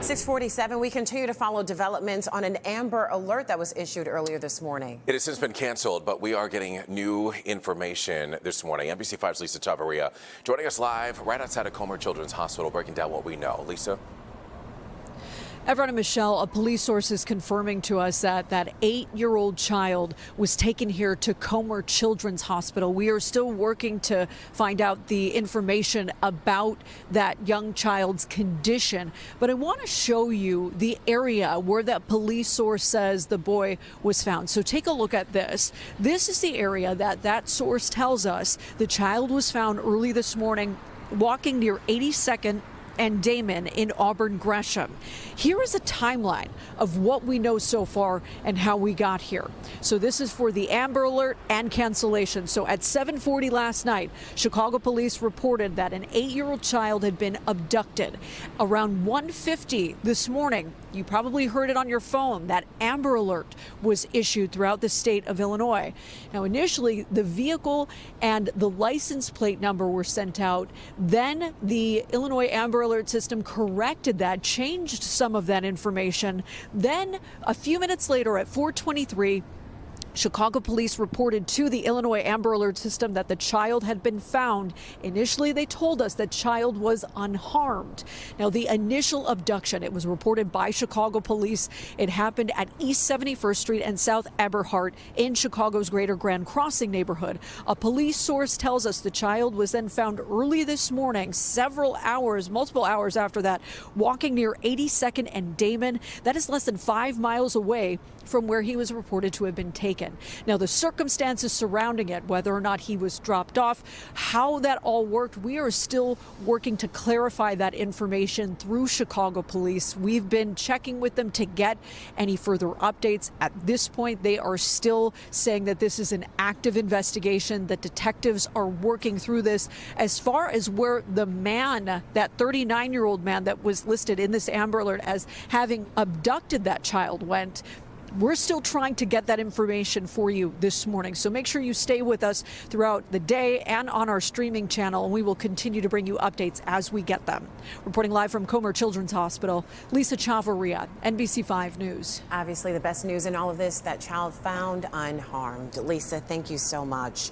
6:47, we continue to follow developments on an Amber Alert that was issued earlier this morning. It has since been canceled, but we are getting new information this morning. NBC5's Lisa Chavarria joining us live right outside of Comer Children's Hospital, breaking down what we know. Lisa? Everett and Michelle, a police source is confirming to us that that 8-year-old child was taken here to Comer Children's Hospital. We are still working to find out the information about that young child's condition. But I want to show you the area where that police source says the boy was found. So take a look at this. This is the area that source tells us the child was found early this morning walking near 82nd and Damon in Auburn Gresham. Here is a timeline of what we know so far and how we got here. So this is for the Amber Alert and cancellation. So at 7:40 last night, Chicago police reported that an 8-year-old child had been abducted. Around 1:50 this morning, you probably heard it on your phone, that Amber Alert was issued throughout the state of Illinois. Now, initially, the vehicle and the license plate number were sent out. Then the Illinois Amber Alert system corrected that, changed some of that information. Then a few minutes later at 4:23, Chicago police reported to the Illinois Amber Alert system that the child had been found. Initially, they told us that child was unharmed. Now, the initial abduction, it was reported by Chicago police. It happened at East 71st Street and South Eberhart in Chicago's Greater Grand Crossing neighborhood. A police source tells us the child was then found early this morning, multiple hours after that, walking near 82nd and Damon. That is less than 5 miles away from where he was reported to have been taken. Now, the circumstances surrounding it, whether or not he was dropped off, how that all worked, we are still working to clarify that information through Chicago police. We've been checking with them to get any further updates. At this point, they are still saying that this is an active investigation, that detectives are working through this. As far as where the man, that 39-year-old man that was listed in this Amber Alert as having abducted that child, went, we're still trying to get that information for you this morning. So make sure you stay with us throughout the day and on our streaming channel, and we will continue to bring you updates as we get them. Reporting live from Comer Children's Hospital, Lisa Chavarria, NBC5 News. Obviously, the best news in all of this, that child found unharmed. Lisa, thank you so much.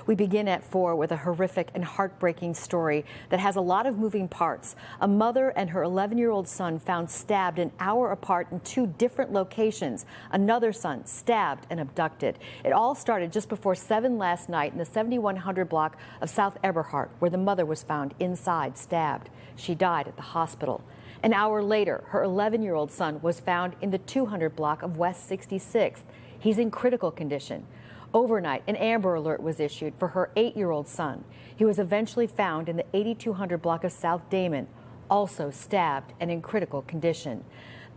We begin at 4 with a horrific and heartbreaking story that has a lot of moving parts. A mother and her 11-year-old son found stabbed an hour apart in 2 different locations. Another son stabbed and abducted. It all started just before 7 last night in the 7100 block of South Eberhart, where the mother was found inside, stabbed. She died at the hospital. An hour later, her 11-year-old son was found in the 200 block of West 66th. He's in critical condition. Overnight, an Amber Alert was issued for her 8-year-old son. He was eventually found in the 8200 block of South Damon, also stabbed and in critical condition.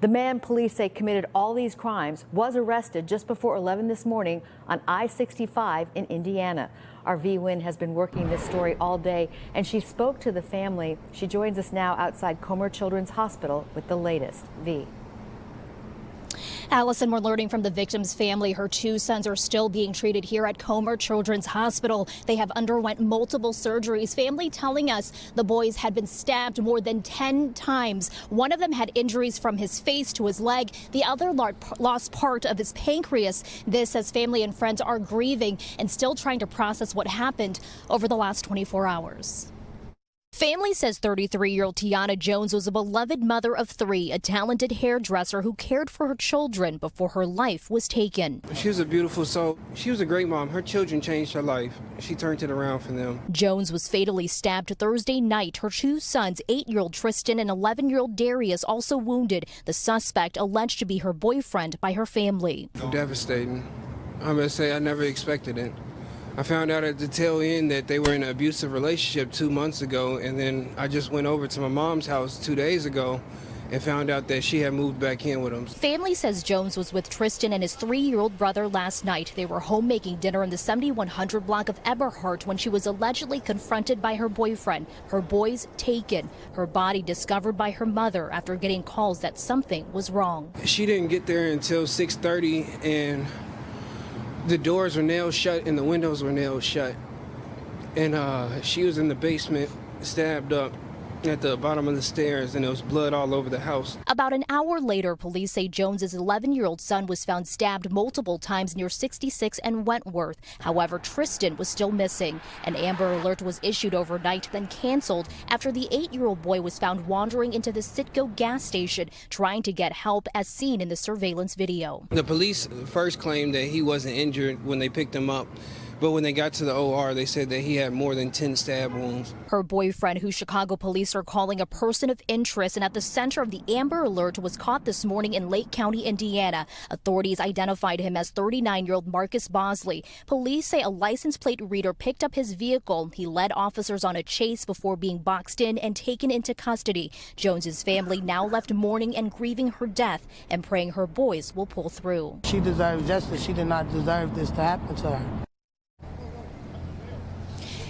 The man police say committed all these crimes was arrested just before 11 this morning on I-65 in Indiana. Our V. Wynn has been working this story all day, and she spoke to the family. She joins us now outside Comer Children's Hospital with the latest. V. Allison, we're learning from the victim's family her 2 sons are still being treated here at Comer Children's Hospital. They have underwent multiple surgeries. Family telling us the boys had been stabbed more than 10 times. One of them had injuries from his face to his leg. The other lost part of his pancreas. This as family and friends are grieving and still trying to process what happened over the last 24 hours. Family says 33-year-old Tiana Jones was a beloved mother of 3, a talented hairdresser who cared for her children before her life was taken. She was a beautiful soul. She was a great mom. Her children changed her life. She turned it around for them. Jones was fatally stabbed Thursday night. Her 2 sons, 8-year-old Tristan and 11-year-old Darius, also wounded. The suspect alleged to be her boyfriend by her family. Devastating. I'm going to say I never expected it. I found out at the tail end that they were in an abusive relationship 2 months ago, and then I just went over to my mom's house 2 days ago and found out that she had moved back in with him. Family says Jones was with Tristan and his 3-year-old brother last night. They were home making dinner in the 7100 block of Eberhart when she was allegedly confronted by her boyfriend. Her boys taken. Her body discovered by her mother after getting calls that something was wrong. She didn't get there until 6:30, and the doors were nailed shut and the windows were nailed shut. And she was in the basement, stabbed up. at the bottom of the stairs, and there was blood all over the house. About an hour later, police say Jones's 11-year-old son was found stabbed multiple times near 66 and Wentworth. However, Tristan was still missing. An Amber Alert was issued overnight, then canceled after the 8-year-old boy was found wandering into the Citgo gas station trying to get help, as seen in the surveillance video. The police first claimed that he wasn't injured when they picked him up, but when they got to the OR, they said that he had more than 10 stab wounds. Her boyfriend, who Chicago police are calling a person of interest and at the center of the Amber Alert, was caught this morning in Lake County, Indiana. Authorities identified him as 39-year-old Marcus Bosley. Police say a license plate reader picked up his vehicle. He led officers on a chase before being boxed in and taken into custody. Jones's family now left mourning and grieving her death and praying her boys will pull through. She deserves justice. She did not deserve this to happen to her.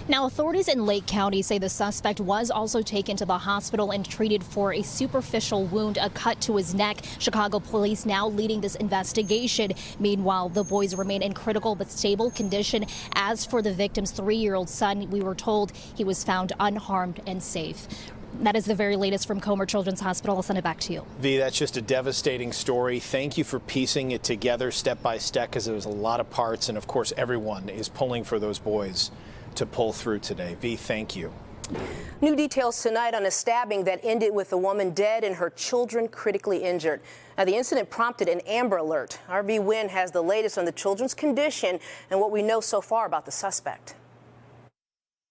Now, authorities in Lake County say the suspect was also taken to the hospital and treated for a superficial wound, a cut to his neck. Chicago police now leading this investigation. Meanwhile, the boys remain in critical but stable condition. As for the victim's 3-year-old son, we were told he was found unharmed and safe. That is the very latest from Comer Children's Hospital. I'll send it back to you. V, that's just a devastating story. Thank you for piecing it together step by step, because there was a lot of parts, and of course everyone is pulling for those boys to pull through today. V, thank you. New details tonight on a stabbing that ended with a woman dead and her children critically injured. Now, the incident prompted an Amber Alert. RV Wynn has the latest on the children's condition and what we know so far about the suspect.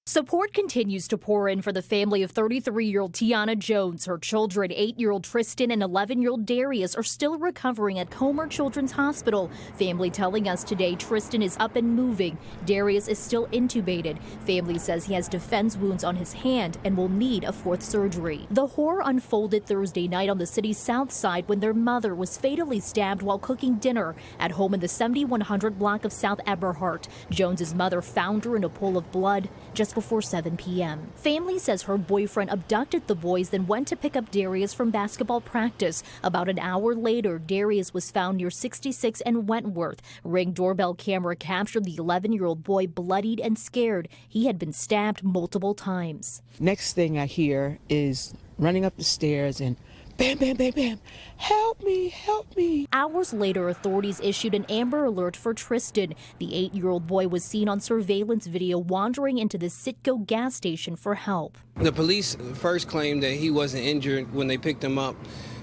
Support continues to pour in for the family of 33-year-old Tiana Jones. Her children, 8-year-old Tristan and 11-year-old Darius, are still recovering at Comer Children's Hospital. Family telling us today Tristan is up and moving. Darius is still intubated. Family says he has defense wounds on his hand and will need a 4th surgery. The horror unfolded Thursday night on the city's south side when their mother was fatally stabbed while cooking dinner at home in the 7100 block of South Eberhart. Jones's mother found her in a pool of blood just before 7 p.m. Family says her boyfriend abducted the boys, then went to pick up Darius from basketball practice. About an hour later, Darius was found near 66 and Wentworth. Ring doorbell camera captured the 11-year-old boy bloodied and scared. He had been stabbed multiple times. Next thing I hear is running up the stairs and bam, bam, bam, bam. Help me, help me. Hours later, authorities issued an Amber Alert for Tristan. The 8-year-old boy was seen on surveillance video wandering into the Citgo gas station for help. The police first claimed that he wasn't injured when they picked him up,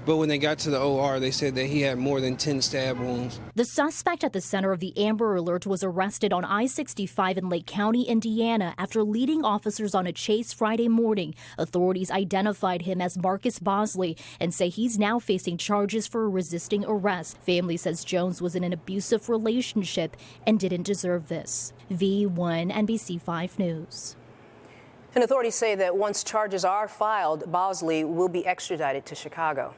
but when they got to the OR, they said that he had more than 10 stab wounds. The suspect at the center of the Amber Alert was arrested on I-65 in Lake County, Indiana, after leading officers on a chase Friday morning. Authorities identified him as Marcus Bosley and say he's now facing charges for resisting arrest. Family says Jones was in an abusive relationship and didn't deserve this. V1 NBC 5 News. And authorities say that once charges are filed, Bosley will be extradited to Chicago.